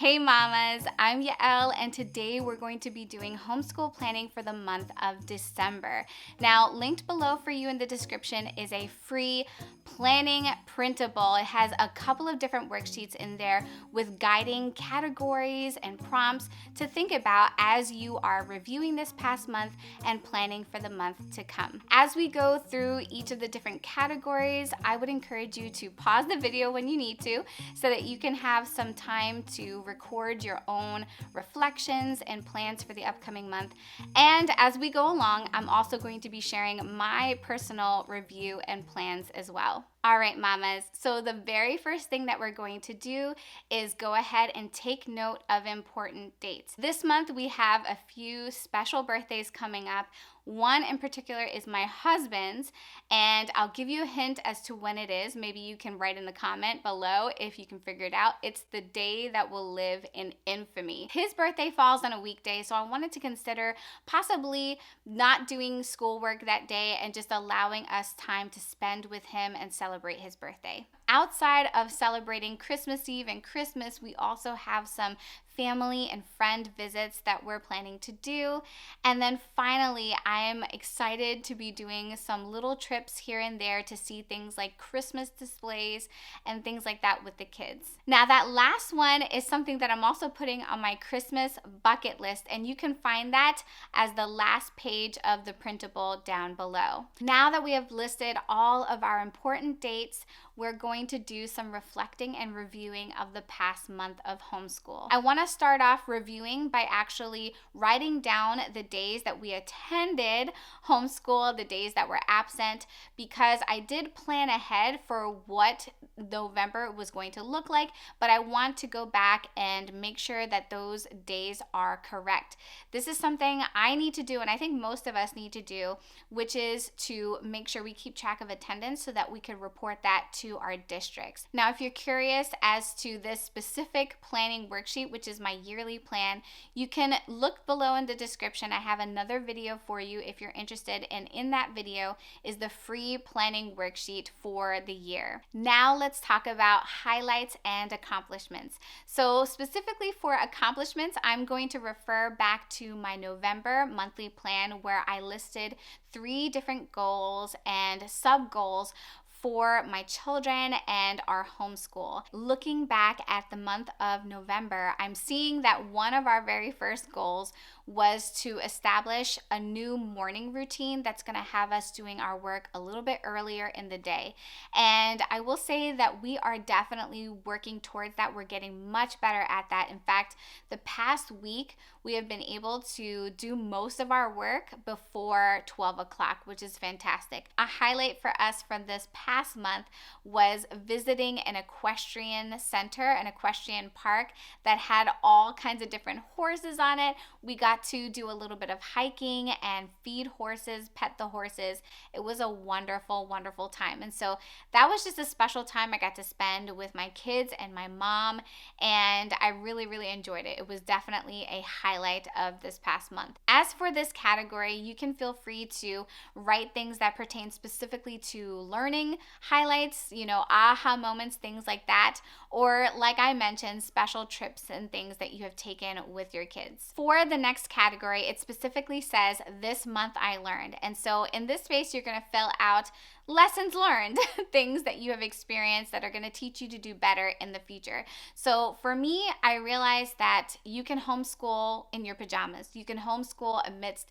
Hey mamas, I'm Yael and today we're going to be doing homeschool planning for the month of December. Now, linked below for you in the description is a free planning printable. It has a couple of different worksheets in there with guiding categories and prompts to think about as you are reviewing this past month and planning for the month to come. As we go through each of the different categories, I would encourage you to pause the video when you need to so that you can have some time to record your own reflections and plans for the upcoming month. And as we go along, I'm also going to be sharing my personal review and plans as well. All right, mamas. So the very first thing that we're going to do is go ahead and take note of important dates. This month we have a few special birthdays coming up. One in particular is my husband's, and I'll give you a hint as to when it is. Maybe you can write in the comment below if you can figure it out. It's the day that will live in infamy. His birthday falls on a weekday, so I wanted to consider possibly not doing schoolwork that day and just allowing us time to spend with him and celebrate his birthday. Outside of celebrating Christmas Eve and Christmas, we also have some family and friend visits that we're planning to do. And then finally, I'm excited to be doing some little trips here and there to see things like Christmas displays and things like that with the kids. Now, that last one is something that I'm also putting on my Christmas bucket list, and you can find that as the last page of the printable down below. Now that we have listed all of our important dates, we're going to do some reflecting and reviewing of the past month of homeschool. I want to start off reviewing by actually writing down the days that we attended homeschool, the days that were absent, because I did plan ahead for what November was going to look like, but I want to go back and make sure that those days are correct. This is something I need to do, and I think most of us need to do, which is to make sure we keep track of attendance so that we can report that to our districts. Now, if you're curious as to this specific planning worksheet, which is my yearly plan, you can look below in the description. I have another video for you if you're interested, and in that video is the free planning worksheet for the year. Now let's talk about highlights and accomplishments. So specifically for accomplishments, I'm going to refer back to my November monthly plan where I listed 3 different goals and sub goals for my children and our homeschool. Looking back at the month of November, I'm seeing that one of our very first goals was to establish a new morning routine that's going to have us doing our work a little bit earlier in the day. And I will say that we are definitely working towards that. We're getting much better at that. In fact, the past week, we have been able to do most of our work before 12 o'clock, which is fantastic. A highlight for us from this past month was visiting an equestrian center, an equestrian park that had all kinds of different horses on it. We got to do a little bit of hiking and feed horses, pet the horses. It was a wonderful, wonderful time. And so that was just a special time I got to spend with my kids and my mom, and I really, really enjoyed it. It was definitely a highlight of this past month. As for this category, you can feel free to write things that pertain specifically to learning highlights, aha moments, things like that, or like I mentioned, special trips and things that you have taken with your kids. For the next category, it specifically says, this month I learned. And so in this space, you're going to fill out lessons learned, things that you have experienced that are going to teach you to do better in the future. So for me, I realized that you can homeschool in your pajamas. You can homeschool amidst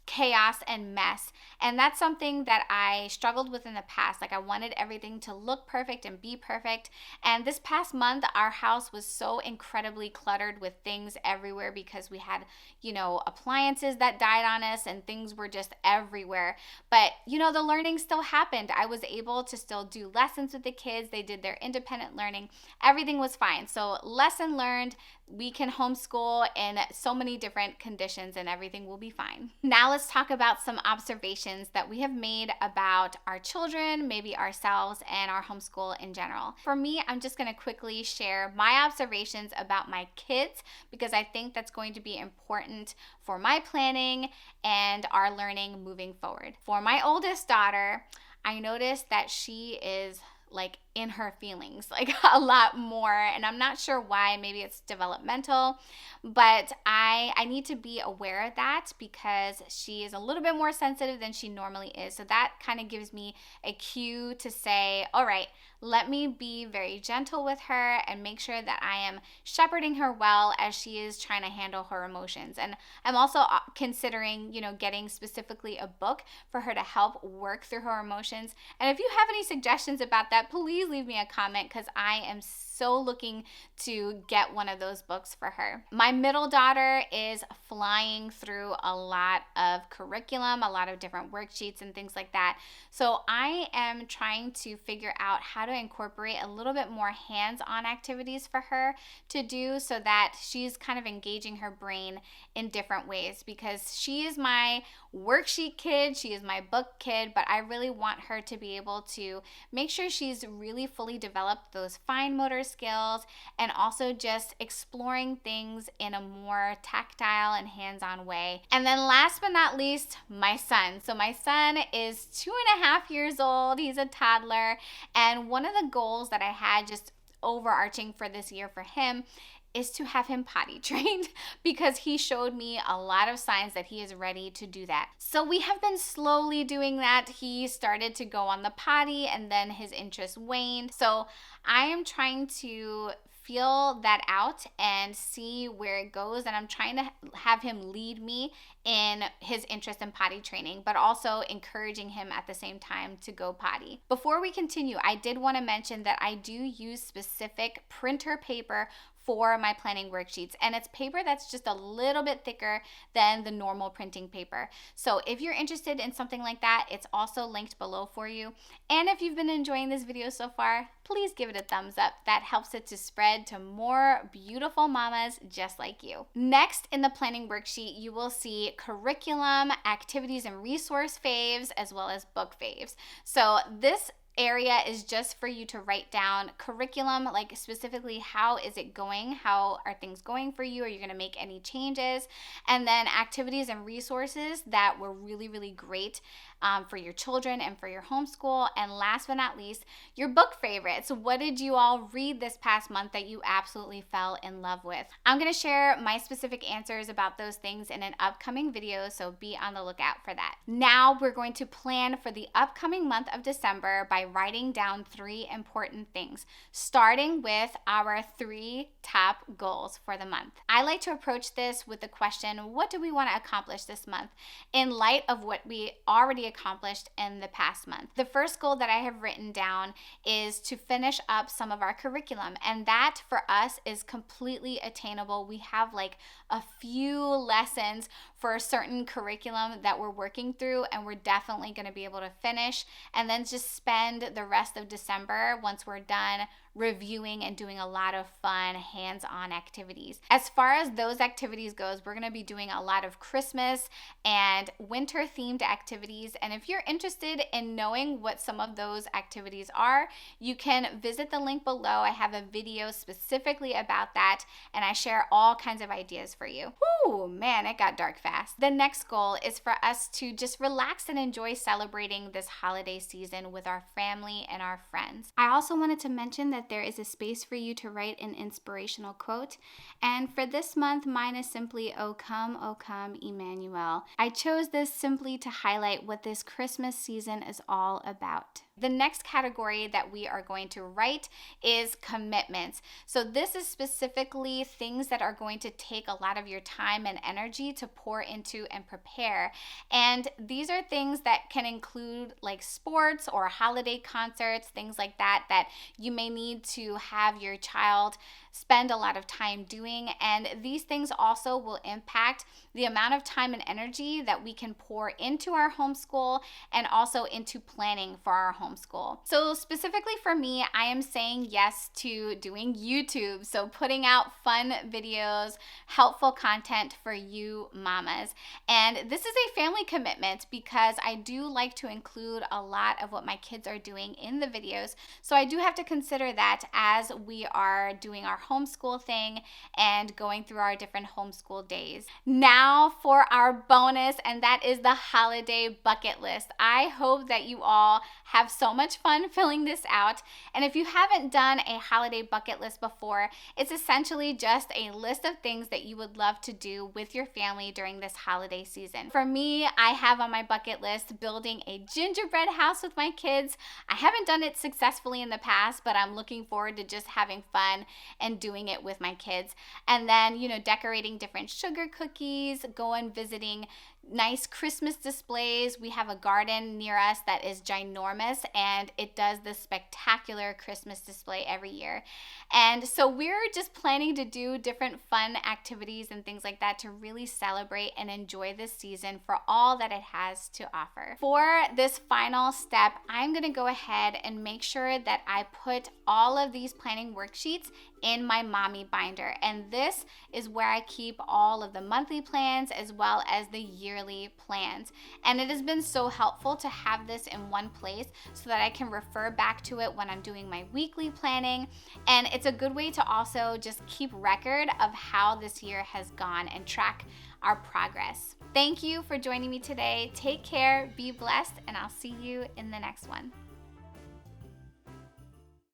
chaos and mess. And that's something that I struggled with in the past. Like, I wanted everything to look perfect and be perfect. And this past month, our house was so incredibly cluttered with things everywhere because we had, appliances that died on us and things were just everywhere. But, the learning still happened. I was able to still do lessons with the kids. They did their independent learning. Everything was fine. So lesson learned. We can homeschool in so many different conditions and everything will be fine. Now let's talk about some observations that we have made about our children, maybe ourselves, and our homeschool in general. For me, I'm just going to quickly share my observations about my kids because I think that's going to be important for my planning and our learning moving forward. For my oldest daughter, I noticed that she is like in her feelings, like a lot more. And I'm not sure why. Maybe it's developmental, but I need to be aware of that because she is a little bit more sensitive than she normally is. So that kind of gives me a cue to say, all right, let me be very gentle with her and make sure that I am shepherding her well as she is trying to handle her emotions. And I'm also considering, getting specifically a book for her to help work through her emotions. And if you have any suggestions about that, please leave me a comment because I am so looking to get one of those books for her. My middle daughter is flying through a lot of curriculum, a lot of different worksheets and things like that. So I am trying to figure out how to incorporate a little bit more hands-on activities for her to do so that she's kind of engaging her brain in different ways, because she is my worksheet kid, she is my book kid, but I really want her to be able to make sure she's really fully developed those fine motor skills and also just exploring things in a more tactile and hands-on way. And then last but not least, my son. So my son is 2.5 years old. He's a toddler. And one of the goals that I had just overarching for this year for him is to have him potty trained because he showed me a lot of signs that he is ready to do that. So we have been slowly doing that. He started to go on the potty and then his interest waned. So I am trying to feel that out and see where it goes, and I'm trying to have him lead me in his interest in potty training, but also encouraging him at the same time to go potty. Before we continue, I did want to mention that I do use specific printer paper for my planning worksheets, and it's paper that's just a little bit thicker than the normal printing paper. So if you're interested in something like that, it's also linked below for you. And if you've been enjoying this video so far, please give it a thumbs up. That helps it to spread to more beautiful mamas just like you. Next in the planning worksheet, you will see curriculum, activities and resource faves, as well as book faves. So this area is just for you to write down curriculum, like specifically how is it going, how are things going for you, are you going to make any changes, and then activities and resources that were really, really great for your children and for your homeschool. And last but not least, your book favorites. What did you all read this past month that you absolutely fell in love with? I'm going to share my specific answers about those things in an upcoming video, so be on the lookout for that. Now we're going to plan for the upcoming month of December by writing down 3 important things, starting with our 3 top goals for the month. I like to approach this with the question, what do we want to accomplish this month in light of what we already accomplished in the past month? The first goal that I have written down is to finish up some of our curriculum, and that for us is completely attainable. We have like a few lessons for a certain curriculum that we're working through, and we're definitely going to be able to finish and then just spend the rest of December, once we're done, reviewing and doing a lot of fun hands-on activities. As far as those activities goes, we're going to be doing a lot of Christmas and winter themed activities, and if you're interested in knowing what some of those activities are, you can visit the link below. I have a video specifically about that, and I share all kinds of ideas for you. Ooh, man, it got dark fast. The next goal is for us to just relax and enjoy celebrating this holiday season with our family and our friends. I also wanted to mention that there is a space for you to write an inspirational quote, and for this month, mine is simply, O come, Emmanuel. I chose this simply to highlight what this Christmas season is all about. The next category that we are going to write is commitments. So this is specifically things that are going to take a lot of your time and energy to pour into and prepare. And these are things that can include like sports or holiday concerts, things like that, that you may need to have your child spend a lot of time doing. And these things also will impact the amount of time and energy that we can pour into our homeschool and also into planning for our homeschool. So specifically for me, I am saying yes to doing YouTube. So putting out fun videos, helpful content for you mamas. And this is a family commitment because I do like to include a lot of what my kids are doing in the videos. So I do have to consider that as we are doing our homeschool thing and going through our different homeschool days. Now for our bonus, and that is the holiday bucket list. I hope that you all have so much fun filling this out. And if you haven't done a holiday bucket list before, it's essentially just a list of things that you would love to do with your family during this holiday season. For me, I have on my bucket list building a gingerbread house with my kids. I haven't done it successfully in the past, but I'm looking forward to just having fun and doing it with my kids. And then, decorating different sugar cookies, going visiting nice Christmas displays. We have a garden near us that is ginormous, and it does this spectacular Christmas display every year. And so we're just planning to do different fun activities and things like that to really celebrate and enjoy this season for all that it has to offer. For this final step, I'm going to go ahead and make sure that I put all of these planning worksheets in my mommy binder. And this is where I keep all of the monthly plans as well as the yearly plans. And it has been so helpful to have this in one place so that I can refer back to it when I'm doing my weekly planning. And it's a good way to also just keep record of how this year has gone and track our progress. Thank you for joining me today. Take care, be blessed, and I'll see you in the next one.